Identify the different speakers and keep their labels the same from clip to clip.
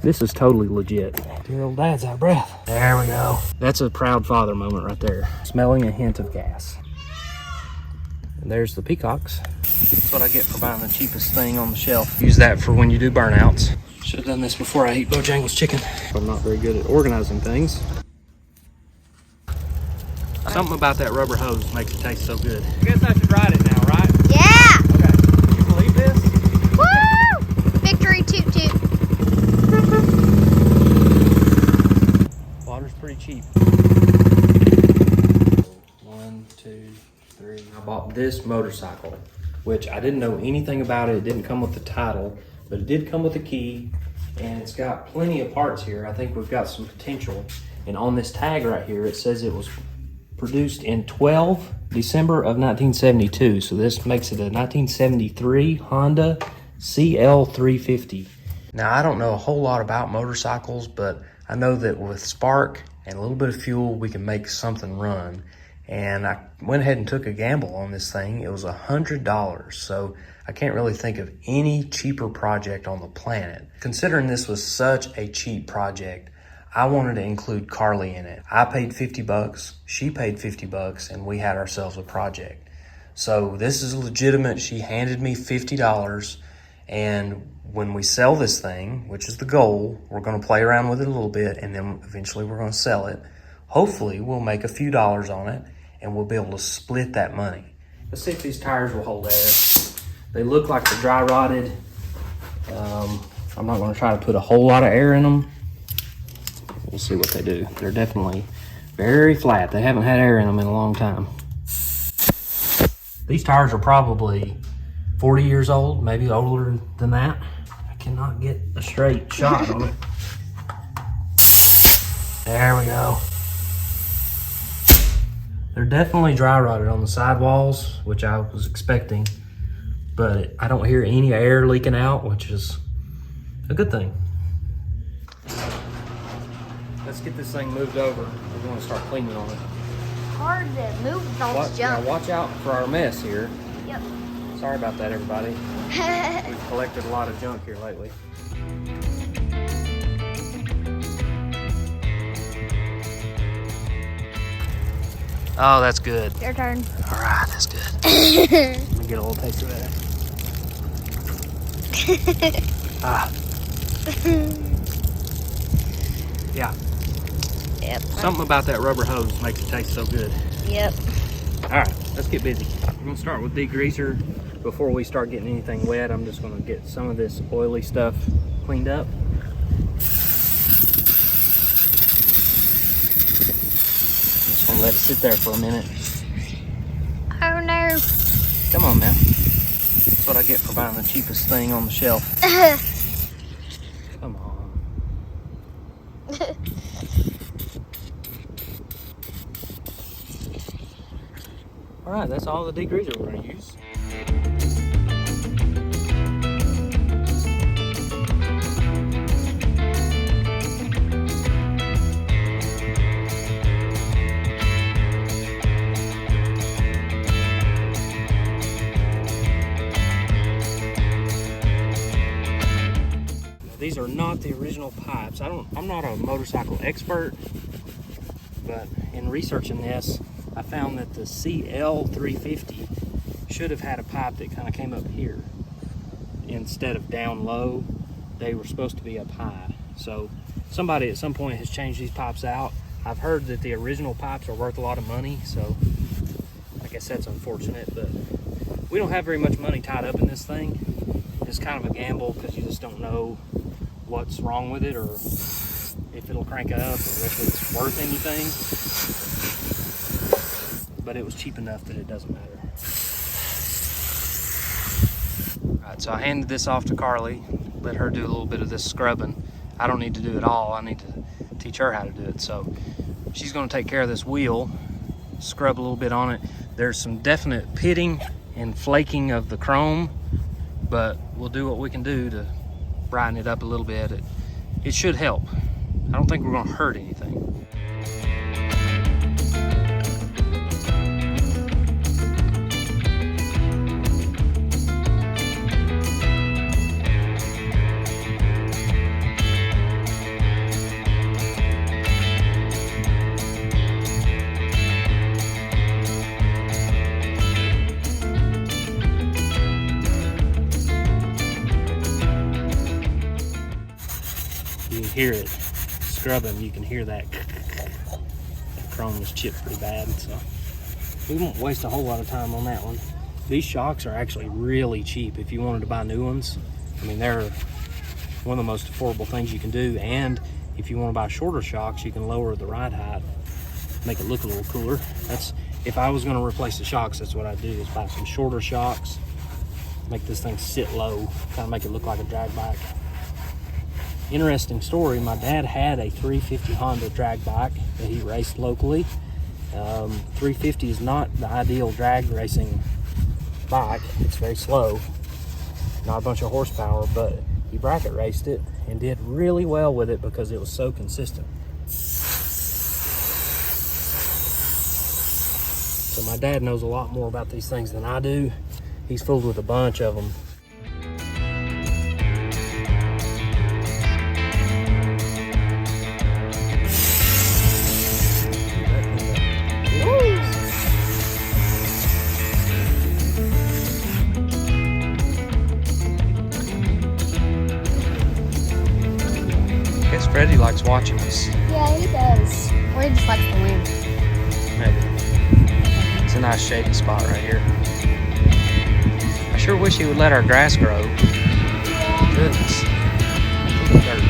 Speaker 1: This is totally legit. Dear old dad's out of breath. There we go. That's a proud father moment right there. Smelling a hint of gas. And there's the peacocks. That's what I get for buying the cheapest thing on the shelf. Use that for when you do burnouts. Should have done this before I ate Bojangles chicken. I'm not very good at organizing things. Something about that rubber hose makes it taste so good. I guess I should ride it now, right?
Speaker 2: Yeah!
Speaker 1: Okay. Can you believe this?
Speaker 2: Woo! Victory toot toot.
Speaker 1: Water's pretty cheap. 1, 2, 3. I bought this motorcycle, which I didn't know anything about it. It didn't come with the title, but it did come with a key, and it's got plenty of parts here. I think we've got some potential. And on this tag right here, it says it was produced in December of 1972. So this makes it a 1973 Honda CL350. Now, I don't know a whole lot about motorcycles, but I know that with spark and a little bit of fuel, we can make something run. And I went ahead and took a gamble on this thing. It was $100. So I can't really think of any cheaper project on the planet. Considering this was such a cheap project, I wanted to include Carlee in it. I paid 50 bucks, she paid 50 bucks, and we had ourselves a project. So this is legitimate. She handed me $50, and when we sell this thing, which is the goal, we're gonna play around with it a little bit, and then eventually we're gonna sell it. Hopefully we'll make a few dollars on it, and we'll be able to split that money. Let's see if these tires will hold air. They look like they're dry rotted. I'm not gonna try to put a whole lot of air in them. We'll see what they do. They're definitely very flat. They haven't had air in them in a long time. These tires are probably 40 years old, maybe older than that. I cannot get a straight shot on it. There we go. They're definitely dry rotted on the sidewalls, which I was expecting, but I don't hear any air leaking out, which is a good thing. Let's get this thing moved over. We're going to start cleaning on it.
Speaker 2: Hard to move all this
Speaker 1: Now
Speaker 2: junk.
Speaker 1: watch out for our mess here.
Speaker 2: Yep.
Speaker 1: Sorry about that, everybody. We've collected a lot of junk here lately. Oh, that's good.
Speaker 2: Your turn.
Speaker 1: All right, that's good. Let me get a little taste of that. Ah. Yeah.
Speaker 2: Yep.
Speaker 1: Something about that rubber hose makes it taste so good.
Speaker 2: Yep.
Speaker 1: All right, let's get busy. We're gonna start with degreaser. Before we start getting anything wet, I'm just gonna get some of this oily stuff cleaned up. Just gonna let it sit there for a minute.
Speaker 2: Oh no.
Speaker 1: Come on now. That's what I get for buying the cheapest thing on the shelf. Come on. All right, that's all the degreaser we're gonna use. These are not the original pipes. I'm not a motorcycle expert, but in researching this, I found that the CL350 should have had a pipe that kind of came up here. Instead of down low, they were supposed to be up high. So somebody at some point has changed these pipes out. I've heard that the original pipes are worth a lot of money, so I guess that's unfortunate, but we don't have very much money tied up in this thing. It's kind of a gamble because you just don't know what's wrong with it or if it'll crank up or if it's worth anything. But it was cheap enough that it doesn't matter. All right, so I handed this off to Carlee, let her do a little bit of this scrubbing. I don't need to do it all. I need to teach her how to do it. So she's going to take care of this wheel, scrub a little bit on it. There's some definite pitting and flaking of the chrome, but we'll do what we can do to brighten it up a little bit. It should help. I don't think we're going to hurt anything. You can hear it scrubbing. You can hear that chrome was chipped pretty bad. So we won't waste a whole lot of time on that one. These shocks are actually really cheap if you wanted to buy new ones. I mean, they're one of the most affordable things you can do. And if you want to buy shorter shocks, you can lower the ride height, make it look a little cooler. That's, if I was going to replace the shocks, that's what I'd do, is buy some shorter shocks, make this thing sit low, kind of make it look like a drag bike. Interesting story, my dad had a 350 Honda drag bike that he raced locally. 350 is not the ideal drag racing bike. It's very slow, not a bunch of horsepower, but he bracket raced it and did really well with it because it was so consistent. So my dad knows a lot more about these things than I do. He's fooled with a bunch of them. I guess Freddie likes watching us.
Speaker 2: Yeah, he does. Or he just likes the wind.
Speaker 1: Maybe. It's a nice shady spot right here. I sure wish he would let our grass grow.
Speaker 2: Yeah.
Speaker 1: Goodness. Look at the dirt.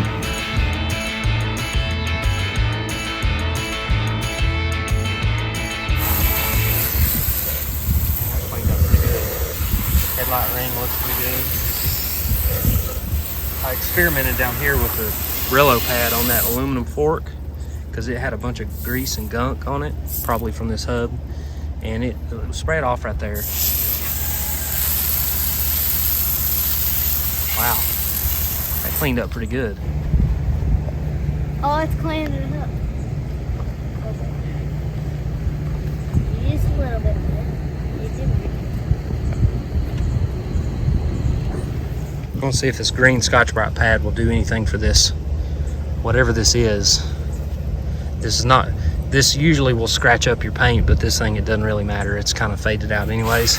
Speaker 1: That cleaned up pretty good. Headlight ring looks pretty good. I experimented down here with the Brillo pad on that aluminum fork because it had a bunch of grease and gunk on it, probably from this hub, and it sprayed off right there. Wow, that cleaned up pretty good.
Speaker 2: Oh, it's cleaning it up. Okay. Just a little bit of it.
Speaker 1: I'm gonna see if this green Scotch-Brite pad will do anything for this, whatever this is. This is not, this usually will scratch up your paint, but this thing, it doesn't really matter. It's kind of faded out anyways.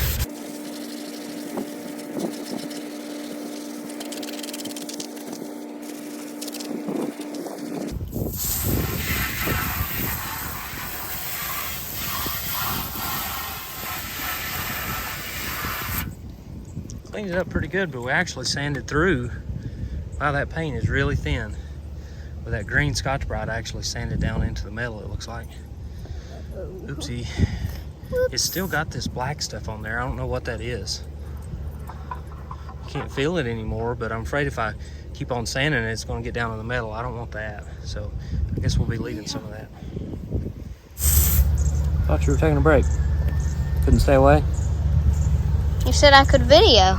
Speaker 1: Cleaned it up pretty good, but we actually sanded through. Wow, that paint is really thin. With that green Scotch-Brite, I actually sanded down into the metal, it looks like. Oopsie. It's still got this black stuff on there. I don't know what that is. Can't feel it anymore, but I'm afraid if I keep on sanding it, it's going to get down on the metal. I don't want that. So I guess we'll be leaving some of that. Thought you were taking a break. Couldn't stay away?
Speaker 2: You said I could video.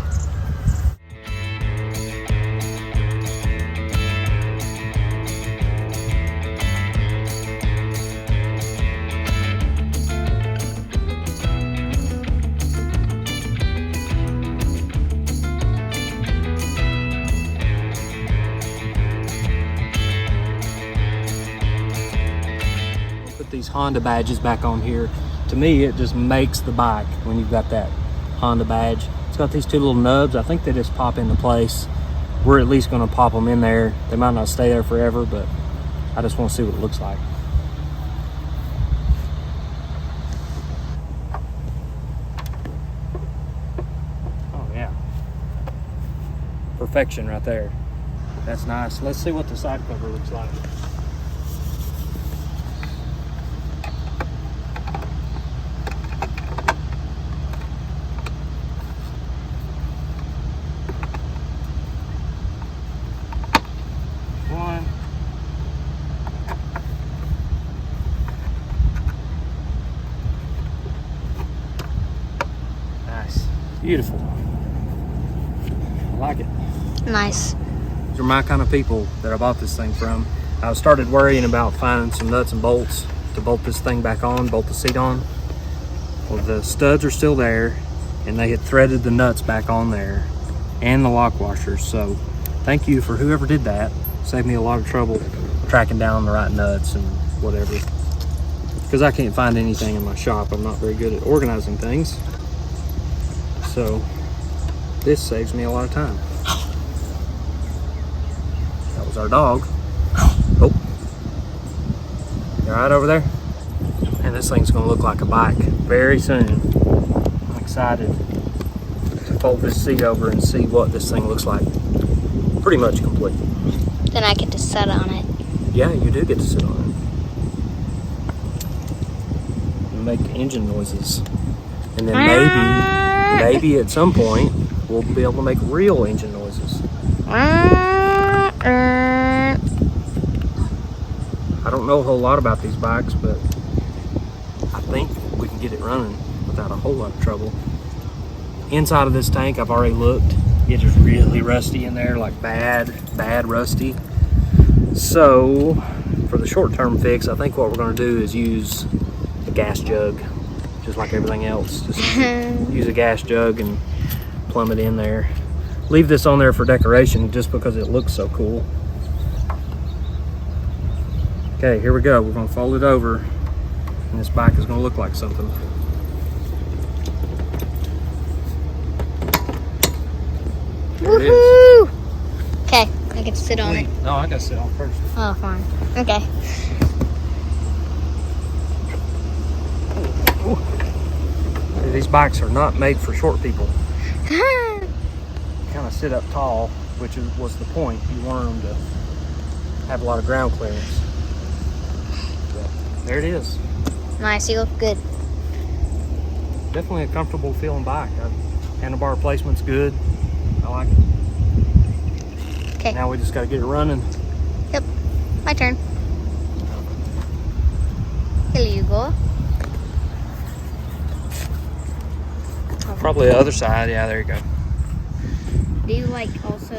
Speaker 1: Put these Honda badges back on here. To me, it just makes the bike when you've got that Honda badge. It's got these two little nubs. I think they just pop into place. We're at least going to pop them in there. They might not stay there forever, but I just want to see what it looks like. Oh yeah, perfection right there. That's nice. Let's see what the side cover looks like. Beautiful. I like it.
Speaker 2: Nice.
Speaker 1: These are my kind of people that I bought this thing from. I started worrying about finding some nuts and bolts to bolt this thing back on, bolt the seat on. Well, the studs are still there, and they had threaded the nuts back on there and the lock washers. So thank you for whoever did that. Saved me a lot of trouble tracking down the right nuts and whatever. Because I can't find anything in my shop. I'm not very good at organizing things. So this saves me a lot of time. That was our dog. Oh. You alright over there? And this thing's gonna look like a bike very soon. I'm excited to fold this seat over and see what this thing looks like. Pretty much complete.
Speaker 2: Then I get to sit on it.
Speaker 1: Yeah, you do get to sit on it. And make engine noises. And then maybe at some point, we'll be able to make real engine noises. I don't know a whole lot about these bikes, but I think we can get it running without a whole lot of trouble. Inside of this tank, I've already looked. It is really rusty in there, like bad rusty. So for the short-term fix, I think what we're gonna do is use a gas jug, just like everything else. Just use a gas jug and plumb it in there. Leave this on there for decoration just because it looks so cool. Okay, here we go. We're gonna fold it over and this bike is gonna look like something. There it is.
Speaker 2: Woohoo! Okay, I get to sit on it.
Speaker 1: No, I gotta sit on first.
Speaker 2: Oh, fine. Okay.
Speaker 1: These bikes are not made for short people. Kind of sit up tall, which was the point. You wanted them to have a lot of ground clearance. But there it is.
Speaker 2: Nice, you look good.
Speaker 1: Definitely a comfortable feeling bike. Handlebar placement's good. I like it.
Speaker 2: Okay.
Speaker 1: Now we just gotta get it running.
Speaker 2: Yep, my turn. Here you go.
Speaker 1: Probably the other side. Yeah, there you go.
Speaker 2: Do you like also?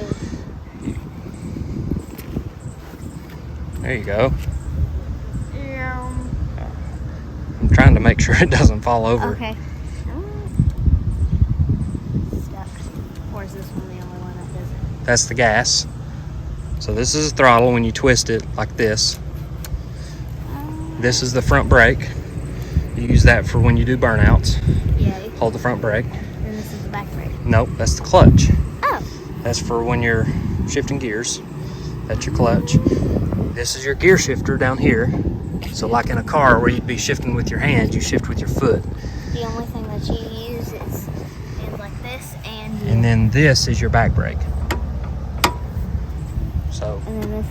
Speaker 1: There you go. I'm trying to make sure it doesn't fall over.
Speaker 2: Okay. Stuck. Or is this one the only one that does it?
Speaker 1: That's the gas. So this is the throttle when you twist it like this. This is the front brake. You use that for when you do burnouts.
Speaker 2: Yeah.
Speaker 1: Hold the front brake.
Speaker 2: And this is the back brake.
Speaker 1: Nope, that's the clutch.
Speaker 2: Oh.
Speaker 1: That's for when you're shifting gears. That's your clutch. This is your gear shifter down here. So like in a car where you'd be shifting with your hands, you shift with your foot.
Speaker 2: The only thing that you use is hands like this
Speaker 1: And then this is your back brake. So,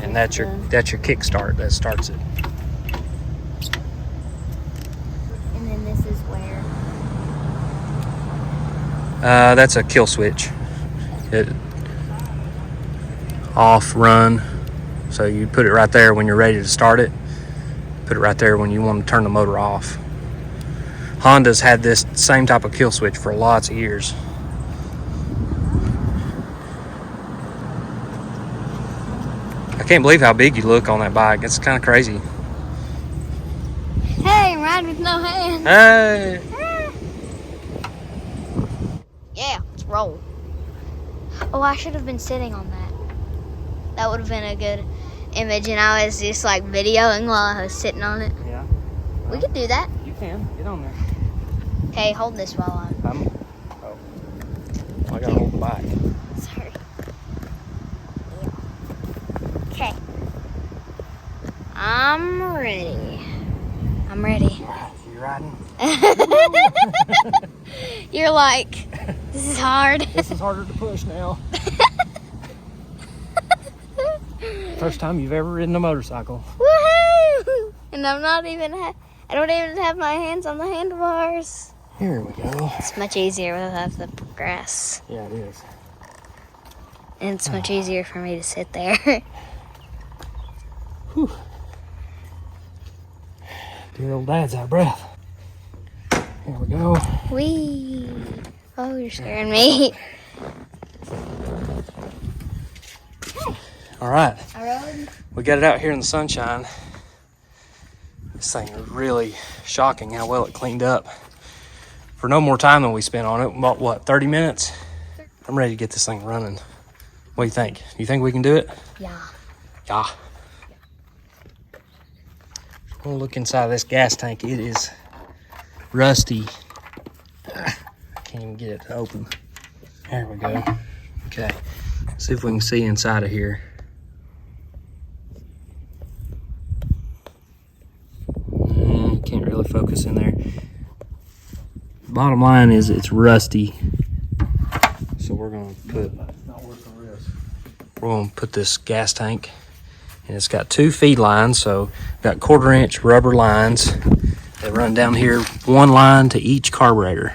Speaker 1: and that's your kickstart that starts it.
Speaker 2: And then this is where?
Speaker 1: That's a kill switch. It off, run. So you put it right there when you're ready to start it. Put it right there when you want to turn the motor off. Honda's had this same type of kill switch for lots of years. I can't believe how big you look on that bike. It's kind of crazy.
Speaker 2: Hey, ride with no hands.
Speaker 1: Hey!
Speaker 2: Yeah, let's roll. Oh, I should have been sitting on that. That would have been a good image, and I was just like videoing while I was sitting on it.
Speaker 1: Yeah.
Speaker 2: We could do that.
Speaker 1: You can. Get on there.
Speaker 2: Okay, hold this while I'm.
Speaker 1: Oh. I gotta hold the bike.
Speaker 2: Sorry. Okay. I'm ready. I'm ready.
Speaker 1: Alright, you riding?
Speaker 2: You're like, this is hard.
Speaker 1: This is harder to push now. First time you've ever ridden a motorcycle.
Speaker 2: Woohoo! And I'm not even, I don't even have my hands on the handlebars.
Speaker 1: Here we go.
Speaker 2: It's much easier without the grass.
Speaker 1: Yeah, it is.
Speaker 2: And it's much easier for me to sit there.
Speaker 1: Whew. Dear old dad's out of breath. Here we go.
Speaker 2: Whee! Oh, you're scaring me.
Speaker 1: All right.
Speaker 2: I rode.
Speaker 1: We got it out here in the sunshine. This thing is really shocking how well it cleaned up. For no more time than we spent on it, about what, 30 minutes? I'm ready to get this thing running. What do you think? You think we can do it?
Speaker 2: Yeah.
Speaker 1: Yeah. We'll look inside of this gas tank. It is rusty. I can't even get it to open. There we go. Okay. See if we can see inside of here. really focus in there. Bottom line is it's rusty. So we're gonna put this gas tank, and it's got 2 feed lines, so got 1/4 inch rubber lines that run down here, 1 line to each carburetor.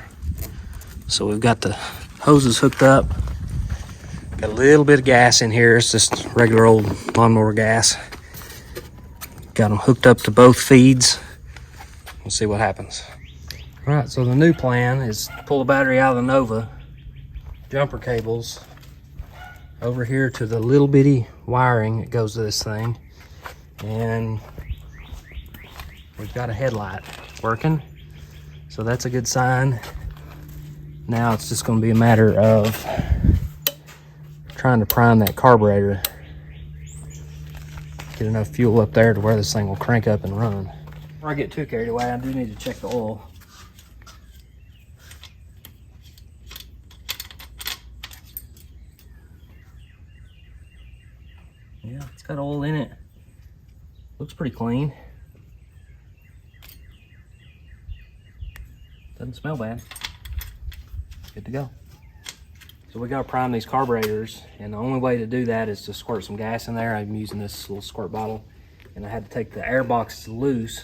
Speaker 1: So we've got the hoses hooked up. Got a little bit of gas in here. It's just regular old lawnmower gas. Got them hooked up to both feeds. We'll see what happens. All right, so the new plan is pull the battery out of the Nova, jumper cables over here to the little bitty wiring that goes to this thing, and we've got a headlight working, so that's a good sign. Now it's just going to be a matter of trying to prime that carburetor, get enough fuel up there to where this thing will crank up and run. Before I get too carried away, I do need to check the oil. Yeah, it's got oil in it. Looks pretty clean. Doesn't smell bad. Good to go. So we gotta prime these carburetors, and the only way to do that is to squirt some gas in there. I'm using this little squirt bottle, and I had to take the air boxes loose.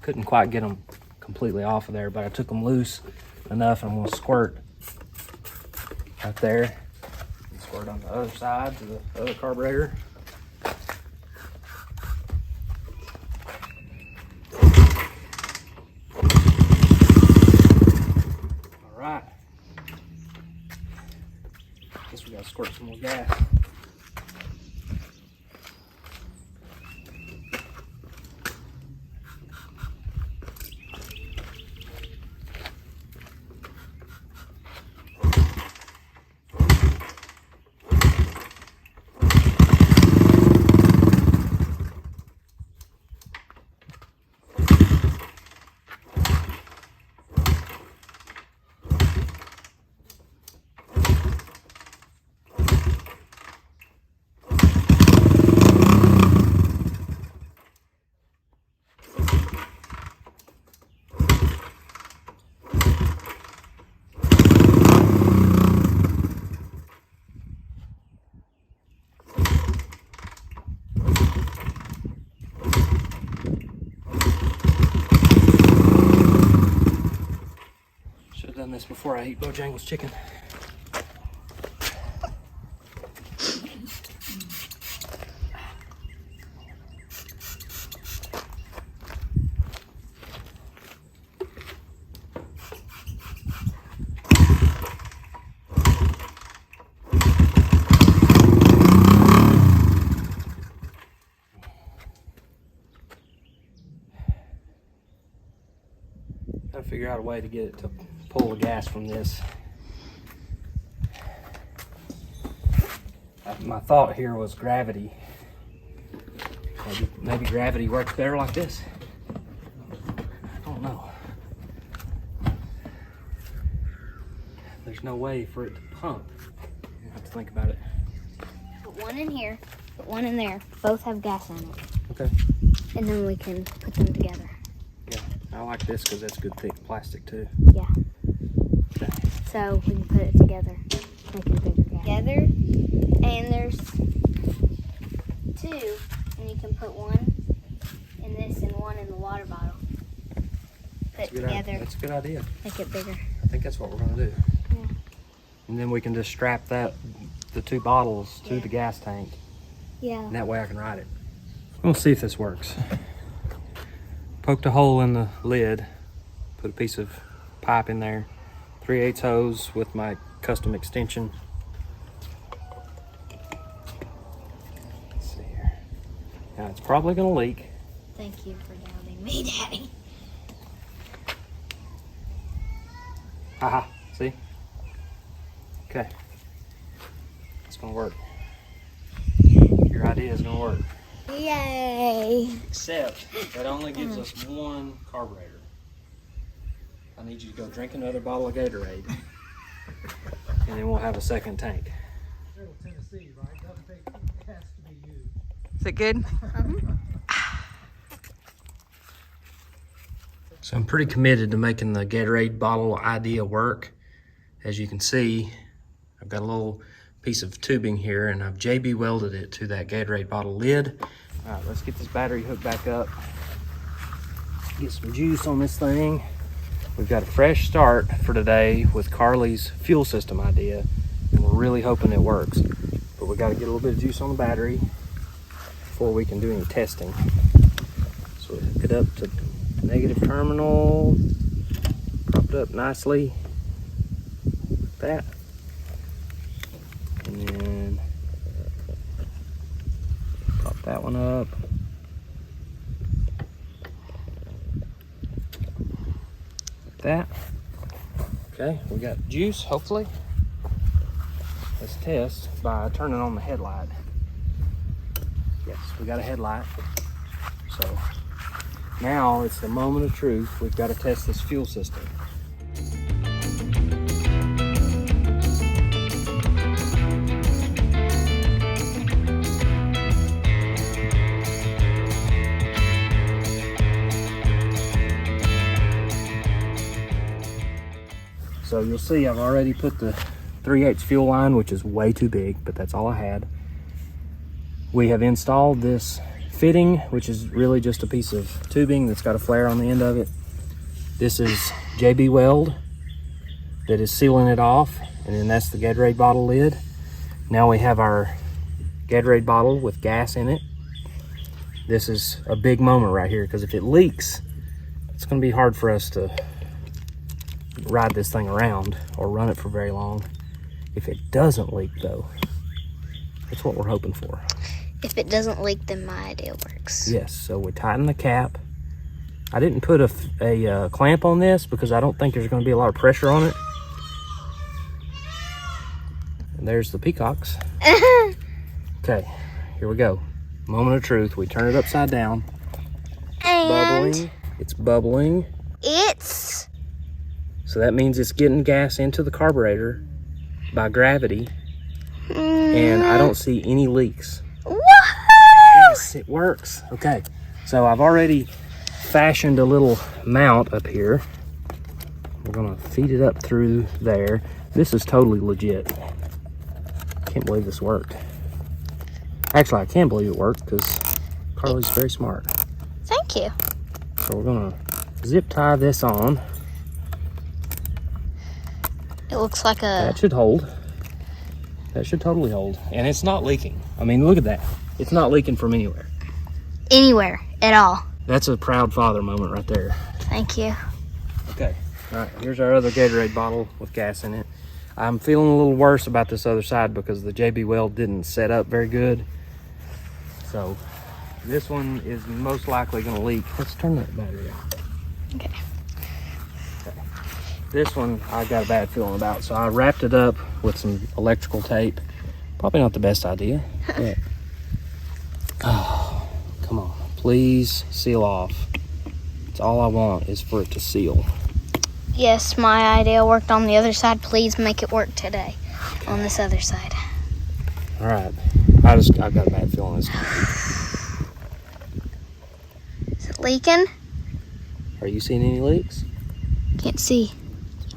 Speaker 1: Couldn't quite get them completely off of there, but I took them loose enough. I'm gonna squirt right there, and squirt on the other side to the other carburetor. Guess we gotta squirt some more gas. Done this before I eat Bojangles chicken. Gotta figure out a way to get it to pull the gas from this. My thought here was gravity. Maybe gravity works better like this. I don't know. There's no way for it to pump. I have to think about it.
Speaker 2: Put one in here, put one in there. Both have gas in it.
Speaker 1: Okay.
Speaker 2: And then we can put them together.
Speaker 1: Yeah, I like this because that's good thick plastic too.
Speaker 2: Yeah. So we can put it together, make it bigger gas. Together, and there's 2, and you can put one in this and one in the water bottle. Put it together.
Speaker 1: That's a good idea.
Speaker 2: Make it bigger.
Speaker 1: I think that's what we're gonna do.
Speaker 2: Yeah.
Speaker 1: And then we can just strap the 2 bottles to the gas tank.
Speaker 2: Yeah.
Speaker 1: And that way I can ride it. We'll see if this works. Poked a hole in the lid, put a piece of pipe in there, 3/8 hose with my custom extension. Let's see here. Now it's probably gonna leak.
Speaker 2: Thank you for doubting me, Daddy.
Speaker 1: Haha, see? Okay. It's gonna work. Your idea is gonna work.
Speaker 2: Yay!
Speaker 1: Except that only gives us 1 carburetor. I need you to go drink another bottle of Gatorade, and then we'll have a second tank.
Speaker 3: Tennessee, right? Doesn't take gas to be used.
Speaker 4: Is it good?
Speaker 1: So I'm pretty committed to making the Gatorade bottle idea work. As you can see, I've got a little piece of tubing here and I've JB welded it to that Gatorade bottle lid. All right, let's get this battery hooked back up. Get some juice on this thing. We've got a fresh start for today with Carlee's fuel system idea, and we're really hoping it works. But we got to get a little bit of juice on the battery before we can do any testing. So we hook it up to negative terminal, propped up nicely like that, and then prop that one up. Like that. Okay, we got juice, hopefully. Let's test by turning on the headlight. Yes, we got a headlight. So now it's the moment of truth. We've got to test this fuel system. So you'll see I've already put the 3/8 fuel line, which is way too big, but that's all I had. We have installed this fitting, which is really just a piece of tubing that's got a flare on the end of it. This is JB weld that is sealing it off, and then that's the Gatorade bottle lid. Now we have our Gatorade bottle with gas in it. This is a big moment right here, because if it leaks, it's going to be hard for us to ride this thing around or run it for very long. If it doesn't leak though, that's what we're hoping for.
Speaker 2: If it doesn't leak, then my idea works.
Speaker 1: Yes, so we tighten the cap. I didn't put a clamp on this because I don't think there's going to be a lot of pressure on it. And there's the peacocks. Okay, here we go. Moment of truth. We turn it upside down.
Speaker 2: And
Speaker 1: bubbling. It's bubbling.
Speaker 2: It's...
Speaker 1: So that means it's getting gas into the carburetor by gravity. And I don't see any leaks.
Speaker 2: Woohoo!
Speaker 1: Yes, it works. Okay, so I've already fashioned a little mount up here. We're gonna feed it up through there. This is totally legit. Can't believe this worked. Actually, I can believe it worked because Carlee's very smart.
Speaker 2: Thank you.
Speaker 1: So we're gonna zip tie this on.
Speaker 2: It looks like a...
Speaker 1: That should hold. That should totally hold. And it's not leaking. I mean, look at that. It's not leaking from anywhere.
Speaker 2: Anywhere at all.
Speaker 1: That's a proud father moment right there.
Speaker 2: Thank you.
Speaker 1: Okay. All right, here's our other Gatorade bottle with gas in it. I'm feeling a little worse about this other side because the JB weld didn't set up very good. So this one is most likely going to leak. Let's turn that battery off.
Speaker 2: Okay.
Speaker 1: This one I got a bad feeling about, so I wrapped it up with some electrical tape. Probably not the best idea. But, oh, come on. Please seal off. It's all I want is for it to seal.
Speaker 2: Yes, my idea worked on the other side. Please make it work today on this other side.
Speaker 1: All right. I've got a bad feeling it's gonna leak.
Speaker 2: Is it leaking?
Speaker 1: Are you seeing any leaks?
Speaker 2: Can't see.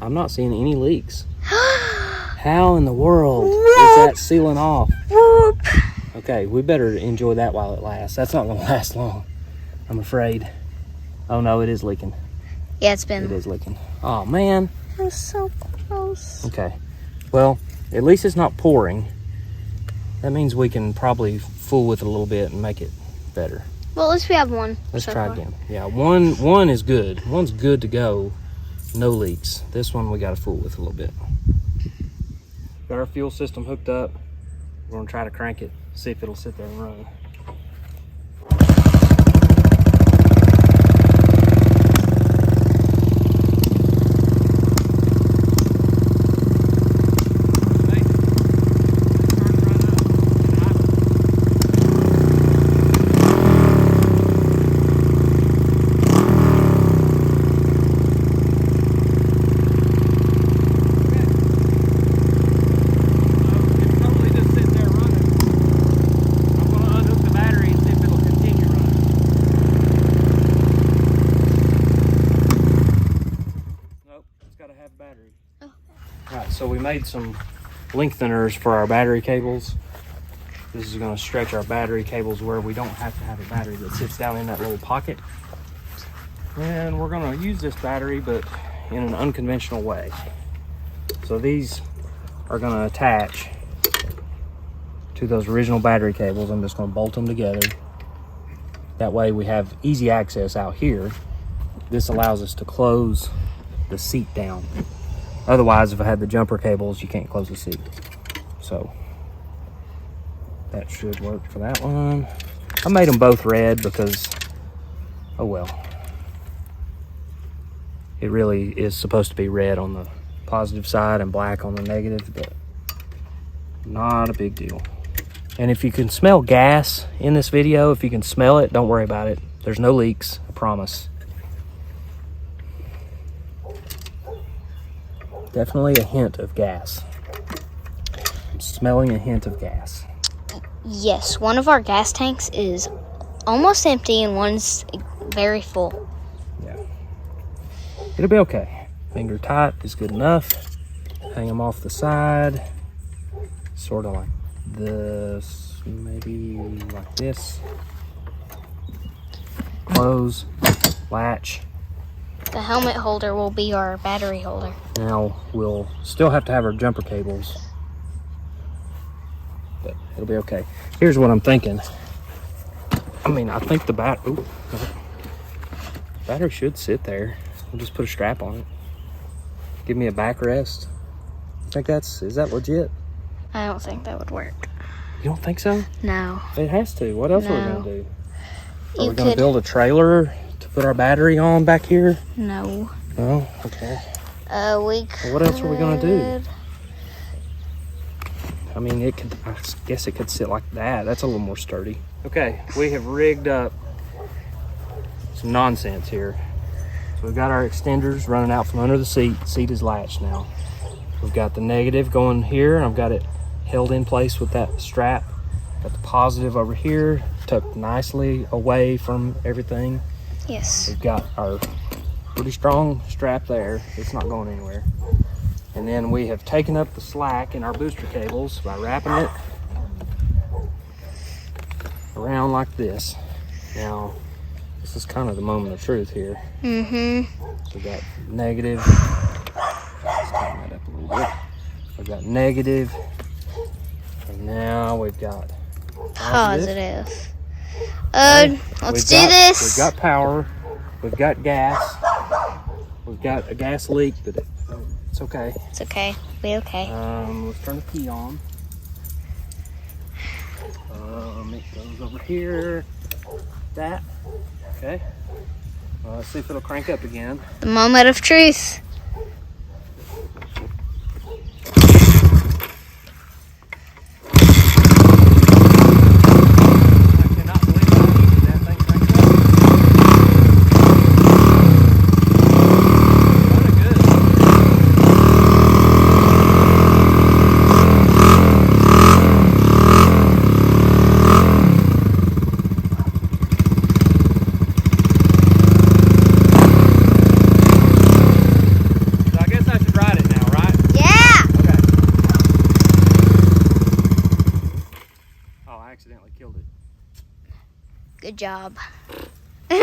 Speaker 1: I'm not seeing any leaks. How in the world is that sealing off?
Speaker 2: Whoop.
Speaker 1: Okay, we better enjoy that while it lasts. That's not gonna last long, I'm afraid. Oh no, it is leaking.
Speaker 2: Yeah, it's been...
Speaker 1: It is leaking. Oh man.
Speaker 2: It was so close.
Speaker 1: Okay, well, at least it's not pouring. That means we can probably fool with it a little bit and make it better.
Speaker 2: Well, at least we have one.
Speaker 1: Let's
Speaker 2: so
Speaker 1: try
Speaker 2: far.
Speaker 1: again. Yeah, one is good. One's good to go. No leaks. This one we got to fool with a little bit. Got our fuel system hooked up. We're gonna try to crank it, see if it'll sit there and run. So we made some lengtheners for our battery cables. This is going to stretch our battery cables where we don't have to have a battery that sits down in that little pocket. And we're going to use this battery, but in an unconventional way. So these are going to attach to those original battery cables. I'm just going to bolt them together. That way we have easy access out here. This allows us to close the seat down. Otherwise, if I had the jumper cables, you can't close the seat. So that should work for that one. I made them both red because, oh well. It really is supposed to be red on the positive side and black on the negative, but not a big deal. And if you can smell gas in this video, if you can smell it, don't worry about it. There's no leaks, I promise. Definitely a hint of gas. I'm smelling a hint of gas.
Speaker 2: Yes, one of our gas tanks is almost empty and one's very full.
Speaker 1: Yeah. It'll be okay. Finger tight is good enough. Hang them off the side. Sort of like this, maybe like this. Close, latch.
Speaker 2: The helmet holder will be our battery holder.
Speaker 1: Now we'll still have to have our jumper cables, but it'll be okay. Here's what I'm thinking. I think the battery should sit there. We'll just put a strap on it. Give me a backrest. Is that legit?
Speaker 2: I don't think that would work.
Speaker 1: You don't think so?
Speaker 2: No.
Speaker 1: It has to. What else are we
Speaker 2: No.
Speaker 1: gonna do? Are we gonna build a trailer to put our battery on back here?
Speaker 2: No.
Speaker 1: Oh, okay.
Speaker 2: We could.
Speaker 1: What else are we gonna do? I guess it could sit like that. That's a little more sturdy. Okay, we have rigged up some nonsense here. So we've got our extenders running out from under the seat. Seat is latched now. We've got the negative going here, and I've got it held in place with that strap. Got the positive over here, tucked nicely away from everything.
Speaker 2: Yes.
Speaker 1: We've got our pretty strong strap there. It's not going anywhere. And then we have taken up the slack in our booster cables by wrapping it around like this. Now, this is kind of the moment of truth here.
Speaker 2: Mm-hmm.
Speaker 1: So we've got negative. Let's tighten that up a little bit. We've got negative. And now we've got
Speaker 2: Positive.
Speaker 1: Okay.
Speaker 2: Let's do this.
Speaker 1: We've got power. We've got gas. We've got a gas leak, but it's okay.
Speaker 2: It's okay. Be okay.
Speaker 1: Let's turn the key on. It goes over here. That. Okay. Let's see if it'll crank up again.
Speaker 2: The moment of truth.
Speaker 1: Accidentally killed it.
Speaker 2: Good job. Okay.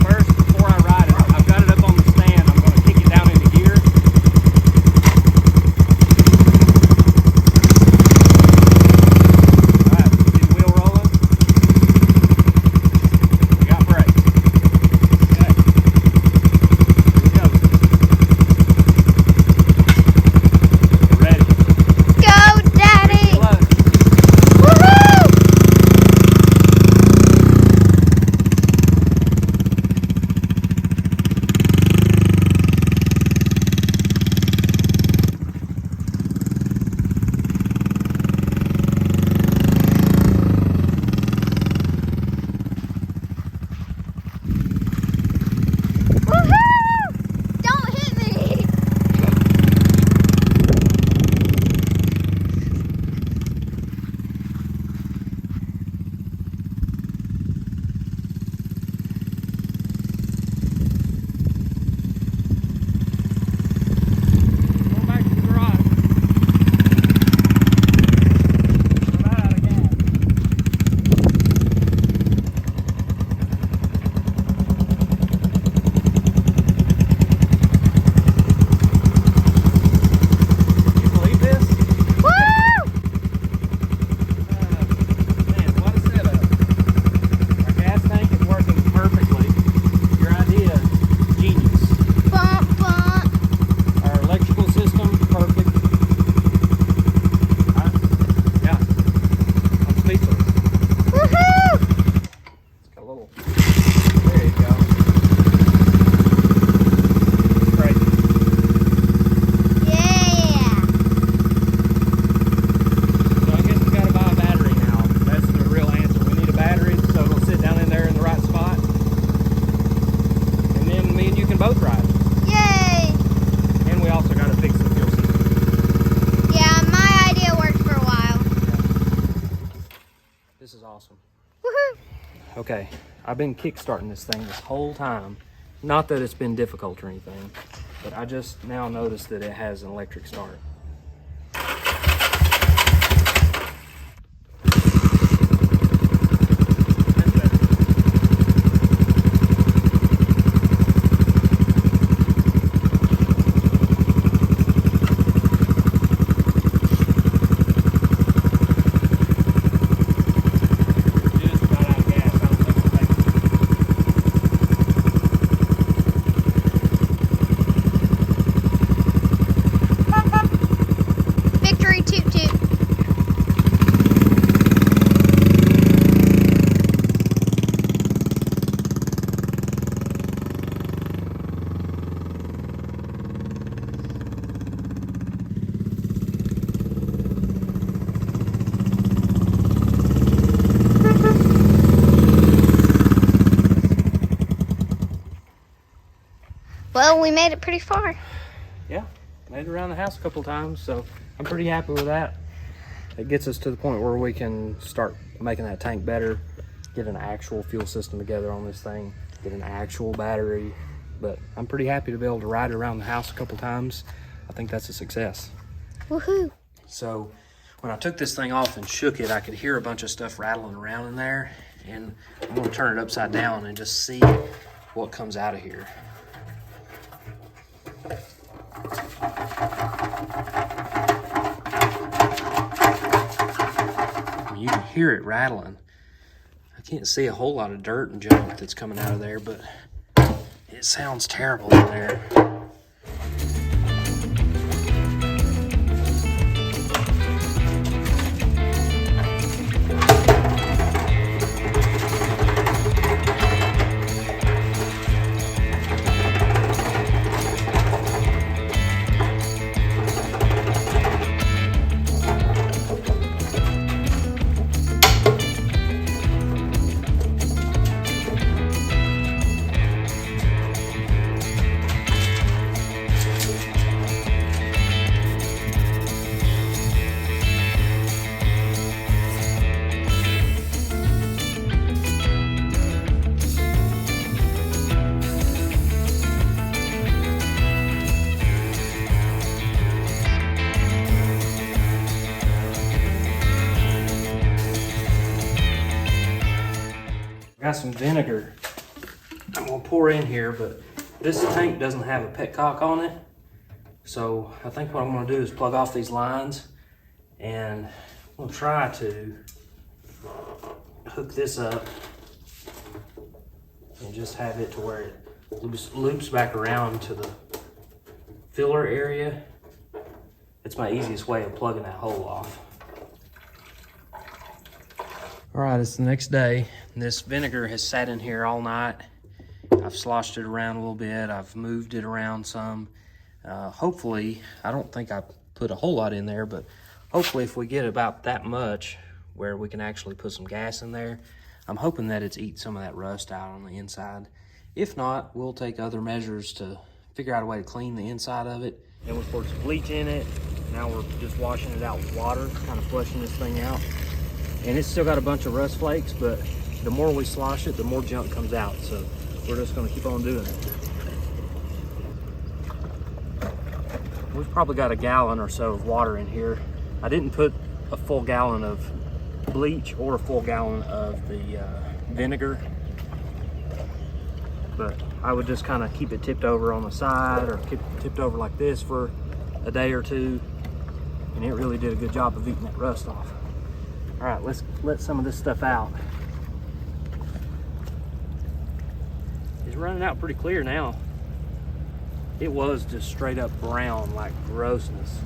Speaker 1: First, before I ride it, I've got it up on the stand. I'm going to kick it down into gear. awesome.
Speaker 2: Woohoo!
Speaker 1: Okay, I've been kickstarting this thing this whole time. Not that it's been difficult or anything, but I just now noticed that it has an electric start.
Speaker 2: Victory toot toot. Well, we made it pretty far.
Speaker 1: Yeah, made it around the house a couple times, so I'm pretty happy with that. It gets us to the point where we can start making that tank better, get an actual fuel system together on this thing, get an actual battery. But I'm pretty happy to be able to ride it around the house a couple times. I think that's a success.
Speaker 2: Woohoo!
Speaker 1: So when I took this thing off and shook it, I could hear a bunch of stuff rattling around in there. And I'm gonna turn it upside down and just see what comes out of here. You can hear it rattling. I can't see a whole lot of dirt and junk that's coming out of there, but it sounds terrible in there. Got some vinegar I'm gonna pour in here, but this tank doesn't have a petcock on it. So I think what I'm gonna do is plug off these lines, and I'm gonna try to hook this up and just have it to where it loops back around to the filler area. It's my easiest way of plugging that hole off. All right, it's the next day. This vinegar has sat in here all night. I've sloshed it around a little bit. I've moved it around some. Hopefully, I don't think I put a whole lot in there, but hopefully if we get about that much where we can actually put some gas in there, I'm hoping that it's eat some of that rust out on the inside. If not, we'll take other measures to figure out a way to clean the inside of it. And we poured some bleach in it. Now we're just washing it out with water, kind of flushing this thing out. And it's still got a bunch of rust flakes, but the more we slosh it, the more junk comes out. So we're just gonna keep on doing it. We've probably got a gallon or so of water in here. I didn't put a full gallon of bleach or a full gallon of the vinegar, but I would just kind of keep it tipped over on the side or keep it tipped over like this for a day or two, and it really did a good job of eating that rust off. All right, let's let some of this stuff out. It's running out pretty clear now. It was just straight up brown, like grossness.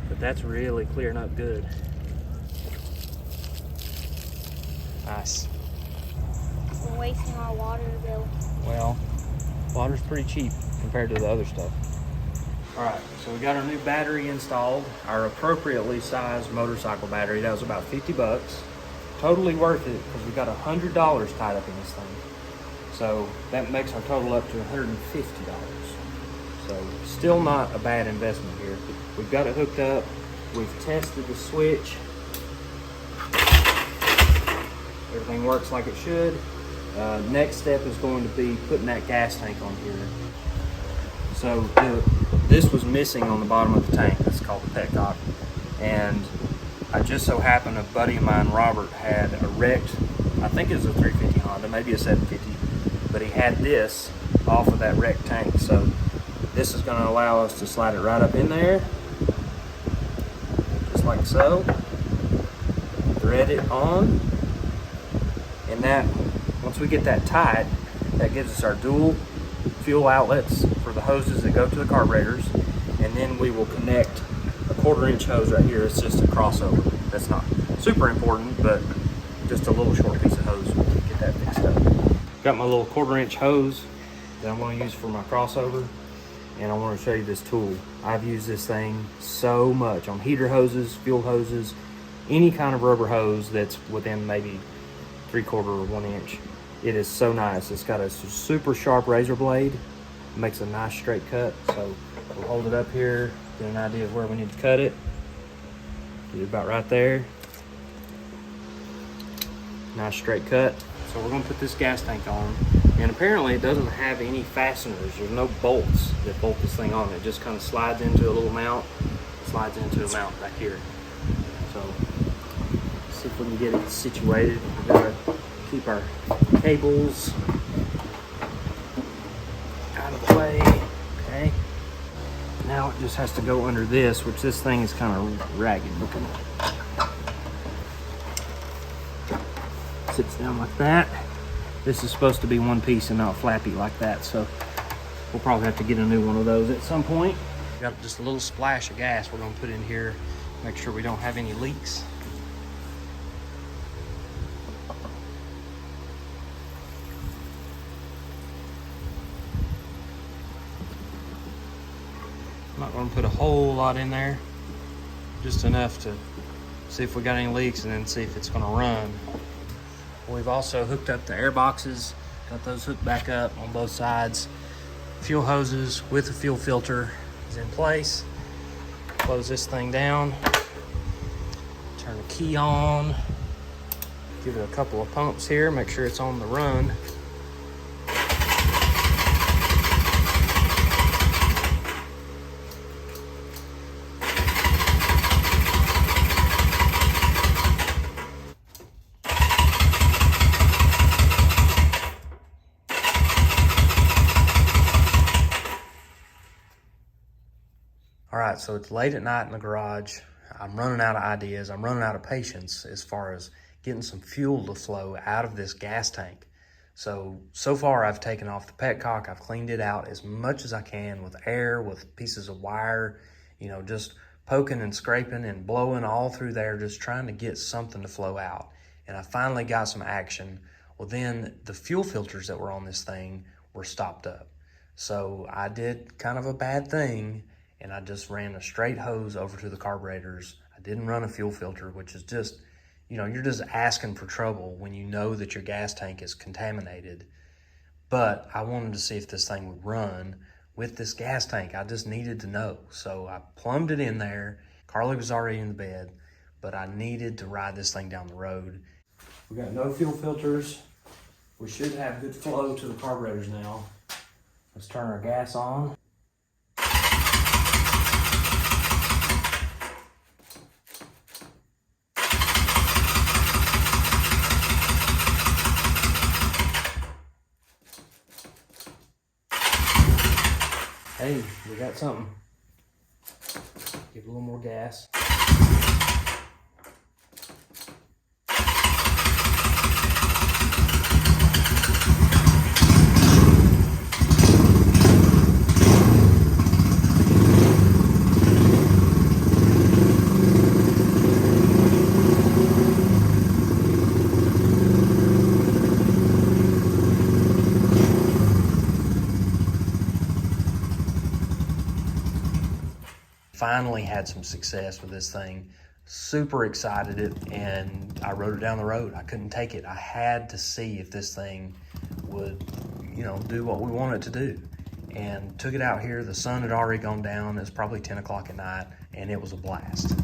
Speaker 1: But that's really clearing up good. Nice.
Speaker 2: We're wasting our water bill.
Speaker 1: Well, water's pretty cheap compared to the other stuff. All right, so we got our new battery installed, our appropriately sized motorcycle battery. That was about 50 bucks. Totally worth it because we got $100 tied up in this thing. So that makes our total up to $150. So still not a bad investment here. We've got it hooked up. We've tested the switch. Everything works like it should. Next step is going to be putting that gas tank on here. So this was missing on the bottom of the tank. It's called the petcock. And I just so happened, a buddy of mine, Robert, had a wrecked, I think it was a 350 Honda, maybe a 750, but he had this off of that wrecked tank. So this is going to allow us to slide it right up in there, just like so. Thread it on, and that, once we get that tight, that gives us our dual fuel outlets for the hoses that go to the carburetors, and then we will connect a 1/4-inch hose right here. It's just a crossover. That's not super important, but just a little short piece of hose. We'll get that fixed up. Got my little 1/4-inch hose that I'm going to use for my crossover, and I want to show you this tool. I've used this thing so much on heater hoses, fuel hoses, any kind of rubber hose that's within maybe 3/4 or 1 inch. It is so nice. It's got a super sharp razor blade. It makes a nice straight cut. So we'll hold it up here, get an idea of where we need to cut it. Get it about right there. Nice straight cut. So we're gonna put this gas tank on. And apparently it doesn't have any fasteners. There's no bolts that bolt this thing on. It just kind of slides into a little mount, slides into a mount back here. So let's see if we can get it situated. We gotta keep our cables out of the way. Okay. Now it just has to go under this, which this thing is kind of ragged looking. Sits down like that. This is supposed to be one piece and not flappy like that, so we'll probably have to get a new one of those at some point. Got just a little splash of gas we're gonna put in here, make sure we don't have any leaks. I'm not gonna put a whole lot in there, just enough to see if we got any leaks and then see if it's gonna run. We've also hooked up the air boxes, got those hooked back up on both sides. Fuel hoses with the fuel filter is in place. Close this thing down, turn the key on, give it a couple of pumps here, make sure it's on the run. All right, so it's late at night in the garage. I'm running out of ideas. I'm running out of patience as far as getting some fuel to flow out of this gas tank. So far I've taken off the petcock. I've cleaned it out as much as I can with air, with pieces of wire, you know, just poking and scraping and blowing all through there, just trying to get something to flow out. And I finally got some action. Well, then the fuel filters that were on this thing were stopped up. So I did kind of a bad thing, and I just ran a straight hose over to the carburetors. I didn't run a fuel filter, which is just, you know, you're just asking for trouble when you know that your gas tank is contaminated. But I wanted to see if this thing would run with this gas tank. I just needed to know. So I plumbed it in there. Carlee was already in the bed, but I needed to ride this thing down the road. We got no fuel filters. We should have good flow to the carburetors now. Let's turn our gas on. Hey, we got something. Give it a little more gas. Finally had some success with this thing. Super excited and I rode it down the road. I couldn't take it. I had to see if this thing would, you know, do what we want it to do. And took it out here. The sun had already gone down. It was probably 10 o'clock at night, and it was a blast.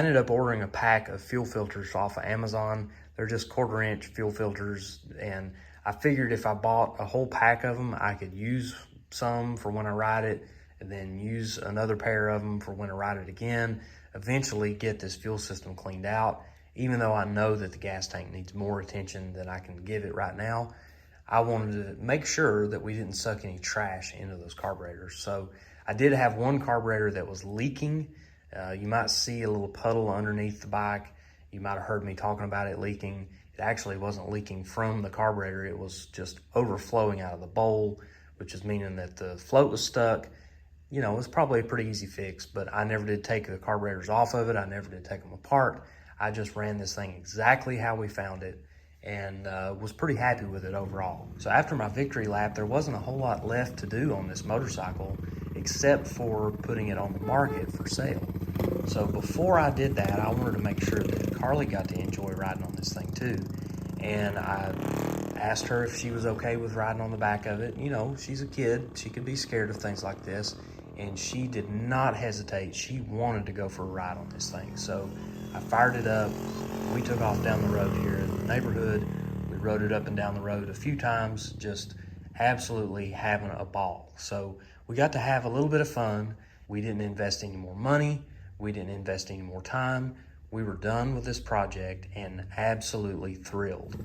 Speaker 1: ended up ordering a pack of fuel filters off of Amazon. They're just 1/4 inch fuel filters, and I figured if I bought a whole pack of them, I could use some for when I ride it, and then use another pair of them for when I ride it again. Eventually get this fuel system cleaned out. Even though I know that the gas tank needs more attention than I can give it right now, I wanted to make sure that we didn't suck any trash into those carburetors. So I did have one carburetor that was leaking. You might see a little puddle underneath the bike. You might have heard me talking about it leaking. It actually wasn't leaking from the carburetor. It was just overflowing out of the bowl, which is meaning that the float was stuck. You know, it was probably a pretty easy fix, but I never did take the carburetors off of it. I never did take them apart. I just ran this thing exactly how we found it, and was pretty happy with it overall. So after my victory lap, there wasn't a whole lot left to do on this motorcycle except for putting it on the market for sale. So before I did that, I wanted to make sure that Carlee got to enjoy riding on this thing too. And I asked her if she was okay with riding on the back of it. You know, she's a kid, she could be scared of things like this, and she did not hesitate. She wanted to go for a ride on this thing. So I fired it up. We took off down the road here in the neighborhood. We rode it up and down the road a few times, just absolutely having a ball. So we got to have a little bit of fun. We didn't invest any more money. We didn't invest any more time. We were done with this project and absolutely thrilled.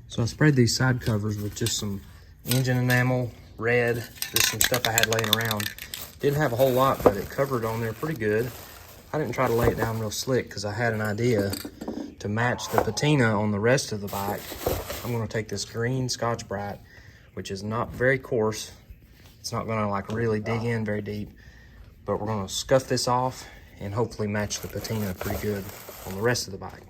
Speaker 1: So I sprayed these side covers with just some engine enamel, red, just some stuff I had laying around. Didn't have a whole lot, but it covered on there pretty good. I didn't try to lay it down real slick because I had an idea to match the patina on the rest of the bike. I'm gonna take this green Scotch-Brite, which is not very coarse. It's not gonna like really dig in very deep, but we're gonna scuff this off and hopefully match the patina pretty good on the rest of the bike.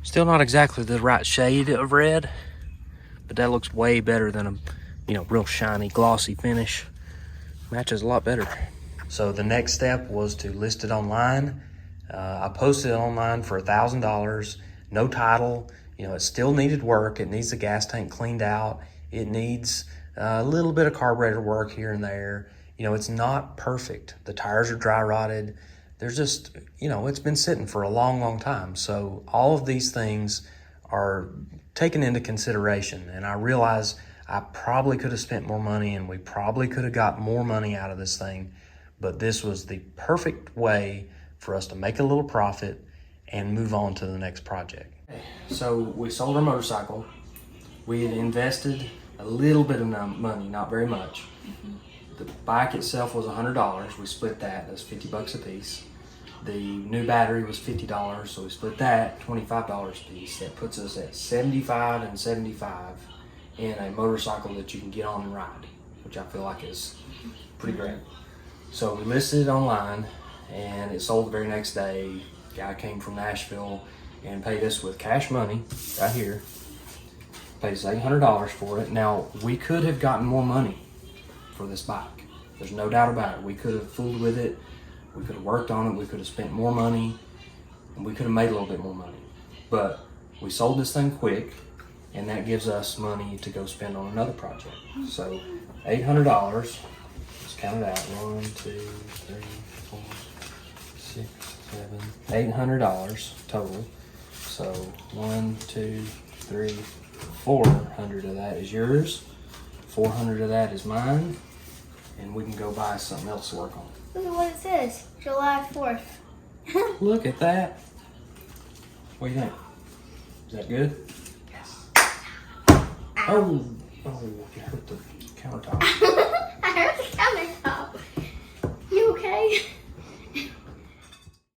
Speaker 1: Still not exactly the right shade of red, but that looks way better than a, you know, real shiny, glossy finish. Matches a lot better. So the next step was to list it online. I posted it online for $1,000, no title. You know, it still needed work. It needs the gas tank cleaned out. It needs a little bit of carburetor work here and there. You know, it's not perfect. The tires are dry rotted. There's just, you know, it's been sitting for a long, long time. So all of these things are taken into consideration. And I realize I probably could have spent more money and we probably could have got more money out of this thing. But this was the perfect way for us to make a little profit and move on to the next project. So we sold our motorcycle. We had invested a little bit of money, not very much. The bike itself was $100. We split that. That's $50 a piece. The new battery was $50, so we split that, $25 a piece. That puts us at $75 and $75 in a motorcycle that you can get on and ride, which I feel like is pretty great. So we listed it online, and it sold the very next day. Guy came from Nashville and paid us with cash money right here. Paid us $800 for it. Now, we could have gotten more money for this bike. There's no doubt about it. We could have fooled with it. We could have worked on it. We could have spent more money, and we could have made a little bit more money. But we sold this thing quick, and that gives us money to go spend on another project. So $800. Let's count it out. 1, 2, 3, 4, 6, 7, $800 total. So 1, 2, 3, 400 of that is yours. 400 of that is mine, and we can go buy something else to work on.
Speaker 2: Look at what it says, July 4th.
Speaker 1: Look at that. What do you think? Is that good? Yes. Oh, Oh, you hurt the countertop.
Speaker 2: I hurt the countertop. You okay?